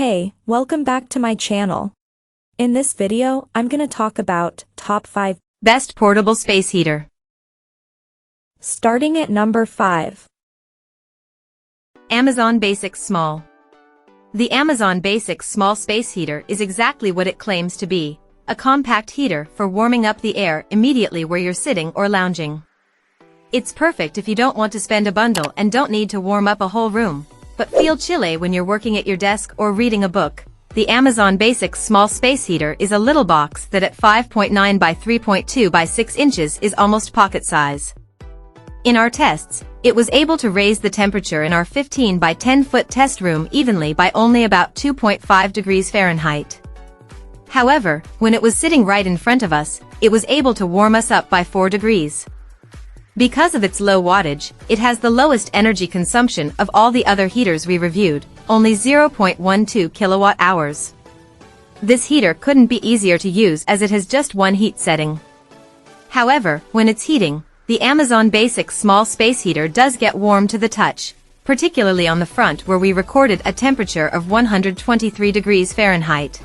Hey, welcome back to my channel. In this video, I'm gonna talk about top 5 best portable space heater. Starting at number 5. Amazon Basics Small. The Amazon Basics Small Space Heater is exactly what it claims to be, a compact heater for warming up the air immediately where you're sitting or lounging. It's perfect if you don't want to spend a bundle and don't need to warm up a whole room, but feel chilly when you're working at your desk or reading a book. The Amazon Basics Small Space Heater is a little box that at 5.9 by 3.2 by 6 inches is almost pocket size. In our tests, it was able to raise the temperature in our 15 by 10 foot test room evenly by only about 2.5 degrees Fahrenheit. However, when it was sitting right in front of us, it was able to warm us up by 4 degrees. Because of its low wattage, it has the lowest energy consumption of all the other heaters we reviewed, only 0.12 kilowatt hours. This heater couldn't be easier to use as it has just one heat setting. However, when it's heating, the Amazon Basics Small Space Heater does get warm to the touch, particularly on the front where we recorded a temperature of 123 degrees Fahrenheit.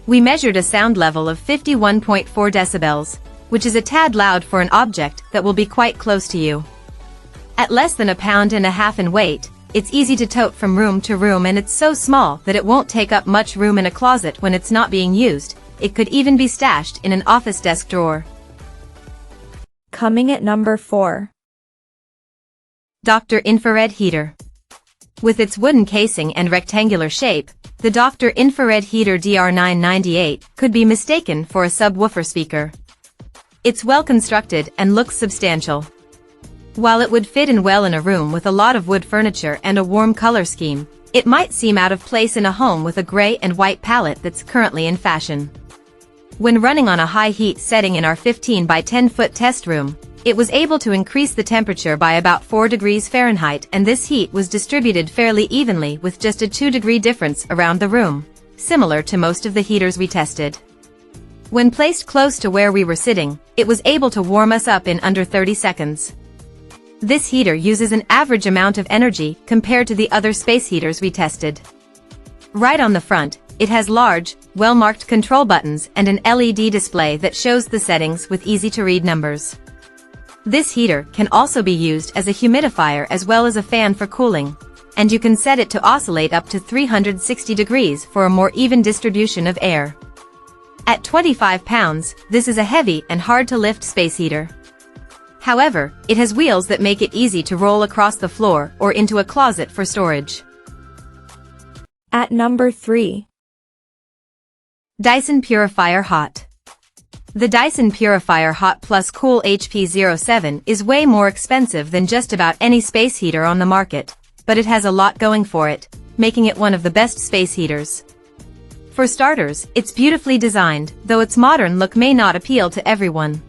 We measured a sound level of 51.4 decibels, which is a tad loud for an object that will be quite close to you. At less than 1.5 pounds in weight, it's easy to tote from room to room, and it's so small that it won't take up much room in a closet when it's not being used. It could even be stashed in an office desk drawer. Coming at number 4. Dr. Infrared Heater. With its wooden casing and rectangular shape, the Dr. Infrared Heater DR998 could be mistaken for a subwoofer speaker. It's well constructed and looks substantial. While it would fit in well in a room with a lot of wood furniture and a warm color scheme, it might seem out of place in a home with a gray and white palette that's currently in fashion. When running on a high heat setting in our 15 by 10 foot test room, it was able to increase the temperature by about 4 degrees Fahrenheit, and this heat was distributed fairly evenly with just a 2-degree difference around the room, similar to most of the heaters we tested. When placed close to where we were sitting, it was able to warm us up in under 30 seconds. This heater uses an average amount of energy compared to the other space heaters we tested. Right on the front, it has large, well-marked control buttons and an LED display that shows the settings with easy-to-read numbers. This heater can also be used as a humidifier as well as a fan for cooling, and you can set it to oscillate up to 360 degrees for a more even distribution of air. At 25 pounds, this is a heavy and hard-to-lift space heater. However, it has wheels that make it easy to roll across the floor or into a closet for storage. At number 3. Dyson Purifier Hot. The Dyson Purifier Hot Plus Cool HP07 is way more expensive than just about any space heater on the market, but it has a lot going for it, making it one of the best space heaters. For starters, it's beautifully designed, though its modern look may not appeal to everyone.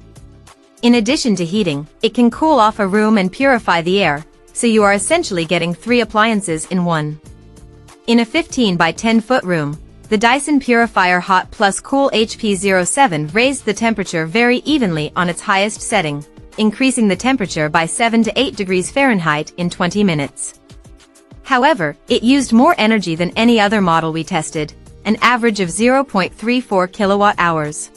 In addition to heating, it can cool off a room and purify the air, so you are essentially getting 3 appliances in one. In a 15 by 10 foot room, the Dyson Purifier Hot Plus Cool HP07 raised the temperature very evenly on its highest setting, increasing the temperature by 7 to 8 degrees Fahrenheit in 20 minutes. However, it used more energy than any other model we tested, an average of 0.34 kilowatt hours.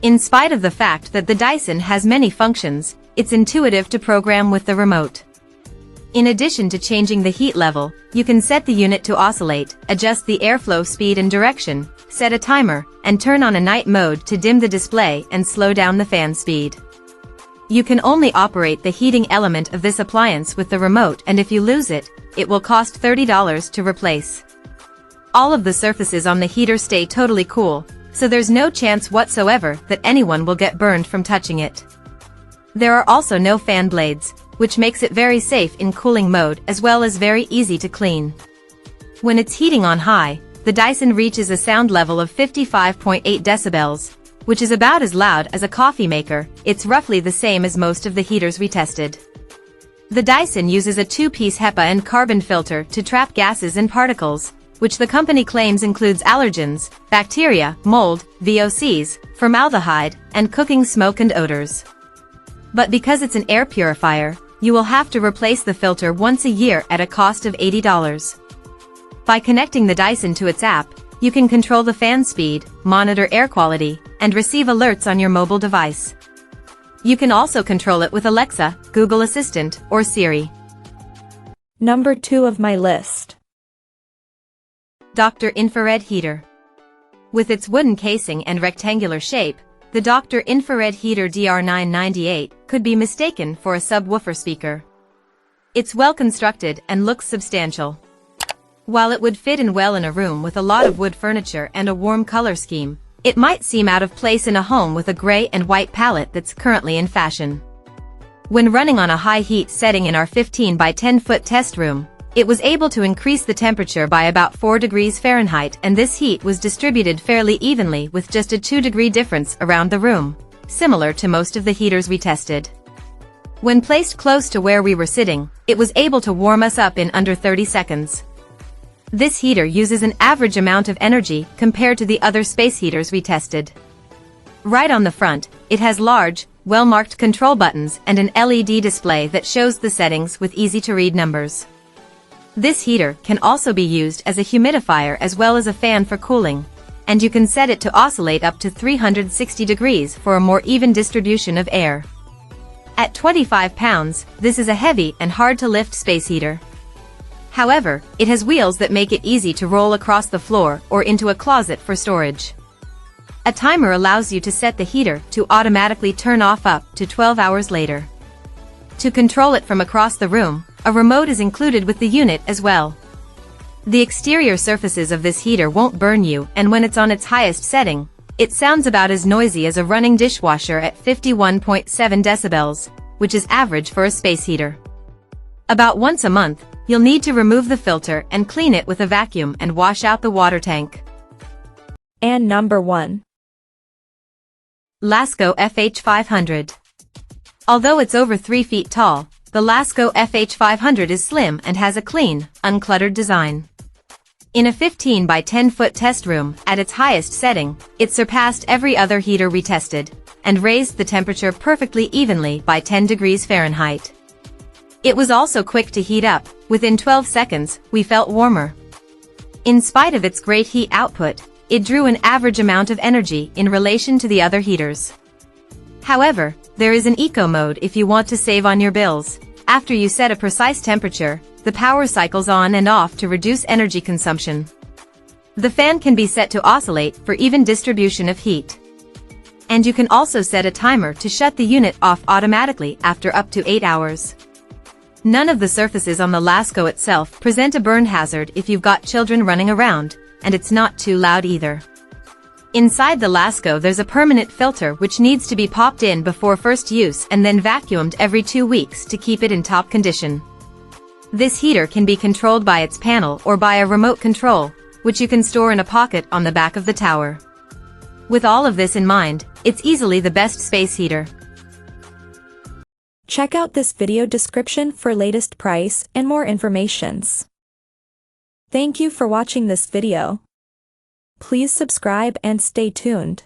In spite of the fact that the Dyson has many functions, it's intuitive to program with the remote. In addition to changing the heat level, you can set the unit to oscillate, adjust the airflow speed and direction, set a timer, and turn on a night mode to dim the display and slow down the fan speed. You can only operate the heating element of this appliance with the remote, and if you lose it, it will cost $30 to replace. All of the surfaces on the heater stay totally cool, so there's no chance whatsoever that anyone will get burned from touching it. There are also no fan blades, which makes it very safe in cooling mode as well as very easy to clean. When it's heating on high, the Dyson reaches a sound level of 55.8 decibels, which is about as loud as a coffee maker. It's roughly the same as most of the heaters we tested. The Dyson uses a 2-piece HEPA and carbon filter to trap gases and particles, which the company claims includes allergens, bacteria, mold, VOCs, formaldehyde, and cooking smoke and odors. But because it's an air purifier, you will have to replace the filter once a year at a cost of $80. By connecting the Dyson to its app, you can control the fan speed, monitor air quality, and receive alerts on your mobile device. You can also control it with Alexa, Google Assistant, or Siri. Number 2 of my list. Dr. Infrared Heater. With its wooden casing and rectangular shape, the Dr. Infrared Heater DR998 could be mistaken for a subwoofer speaker. It's well constructed and looks substantial. While it would fit in well in a room with a lot of wood furniture and a warm color scheme, it might seem out of place in a home with a gray and white palette that's currently in fashion. When running on a high heat setting in our 15 by 10 foot test room, it was able to increase the temperature by about 4 degrees Fahrenheit, and this heat was distributed fairly evenly with just a 2-degree difference around the room, similar to most of the heaters we tested. When placed close to where we were sitting, it was able to warm us up in under 30 seconds. This heater uses an average amount of energy compared to the other space heaters we tested. Right on the front, it has large, well-marked control buttons and an LED display that shows the settings with easy-to-read numbers. This heater can also be used as a humidifier as well as a fan for cooling, and you can set it to oscillate up to 360 degrees for a more even distribution of air. At 25 pounds, this is a heavy and hard-to-lift space heater. However, it has wheels that make it easy to roll across the floor or into a closet for storage. A timer allows you to set the heater to automatically turn off up to 12 hours later. To control it from across the room, a remote is included with the unit as well. The exterior surfaces of this heater won't burn you, and when it's on its highest setting, it sounds about as noisy as a running dishwasher at 51.7 decibels, which is average for a space heater. About once a month, you'll need to remove the filter and clean it with a vacuum and wash out the water tank. And number 1. Lasko FH500. Although it's over 3 feet tall, the Lasko FH500 is slim and has a clean, uncluttered design. In a 15 by 10 foot test room, at its highest setting, it surpassed every other heater we tested, and raised the temperature perfectly evenly by 10 degrees Fahrenheit. It was also quick to heat up. Within 12 seconds, we felt warmer. In spite of its great heat output, it drew an average amount of energy in relation to the other heaters. However, there is an eco mode if you want to save on your bills. After you set a precise temperature, the power cycles on and off to reduce energy consumption. The fan can be set to oscillate for even distribution of heat. And you can also set a timer to shut the unit off automatically after up to 8 hours. None of the surfaces on the Lasko itself present a burn hazard if you've got children running around, and it's not too loud either. Inside the Lasko there's a permanent filter which needs to be popped in before first use and then vacuumed every 2 weeks to keep it in top condition. This heater can be controlled by its panel or by a remote control, which you can store in a pocket on the back of the tower. With all of this in mind, it's easily the best space heater. Check out this video description for latest price and more informations. Thank you for watching this video. Please subscribe and stay tuned.